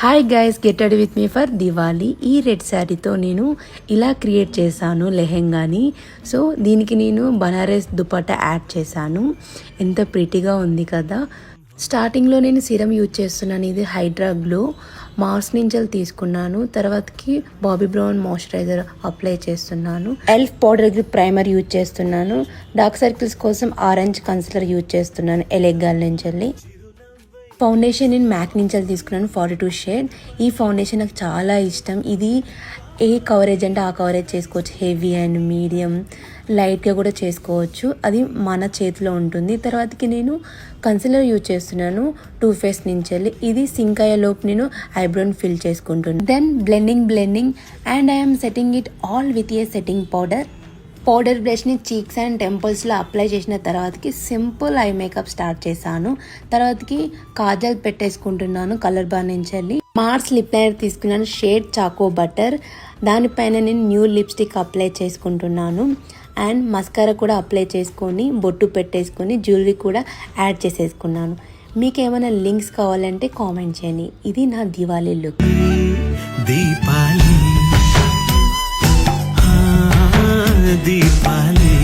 Hi guys, get ready with me for Diwali. ఈ red శారీతో నేను ఇలా క్రియేట్ చేశాను లెహెంగాని. సో దీనికి నేను బనారస్ దుపట్టా యాడ్ చేశాను. ఎంత ప్రిటీగా ఉంది కదా. స్టార్టింగ్లో నేను సిరం యూజ్ చేస్తున్నాను. ఇది హైడ్రా గ్లో మార్స్ నుంచి తీసుకున్నాను. తర్వాతకి బాబీ బ్రౌన్ మాయిశ్చరైజర్ అప్లై చేస్తున్నాను. Elf powder grip primer use చేస్తున్నాను. డార్క్ సర్కిల్స్ కోసం ఆరెంజ్ కన్సిలర్ యూజ్ చేస్తున్నాను ఎలెగాల్ నుంచి. ఫౌండేషన్ నేను మ్యాక్ నుంచి తీసుకున్నాను 42 షేడ్. ఈ ఫౌండేషన్ నాకు చాలా ఇష్టం. ఇది ఏ కవరేజ్ అంటే ఆ కవరేజ్ చేసుకోవచ్చు. హెవీ అండ్ మీడియం లైట్గా కూడా చేసుకోవచ్చు. అది మన చేతిలో ఉంటుంది. తర్వాతకి నేను కన్సిలర్ యూజ్ చేస్తున్నాను టూ ఫేస్ నుంచి. ఇది సింక్ అయ్యేలోపు నేను ఐబ్రోని ఫిల్ చేసుకుంటున్నాను. Then blending and I'm setting it all with a setting powder బ్రష్ని చీక్స్ అండ్ టెంపుల్స్లో అప్లై చేసిన తర్వాతకి సింపుల్ ఐ మేకప్ స్టార్ట్ చేశాను. తర్వాతకి కాజల్ పెట్టేసుకుంటున్నాను కలర్ బార్ నుంచి. మార్స్ లిప్ లైనర్ తీసుకున్నాను షేడ్ చాకో బటర్. దానిపైన నేను న్యూ లిప్స్టిక్ అప్లై చేసుకుంటున్నాను. అండ్ మస్కారా కూడా అప్లై చేసుకొని బొట్టు పెట్టేసుకొని జ్యువెలరీ కూడా యాడ్ చేసేసుకున్నాను. మీకు ఏమైనా లింక్స్ కావాలంటే కామెంట్ చేయండి. ఇది నా దివాళీ లుక్. దీపావళి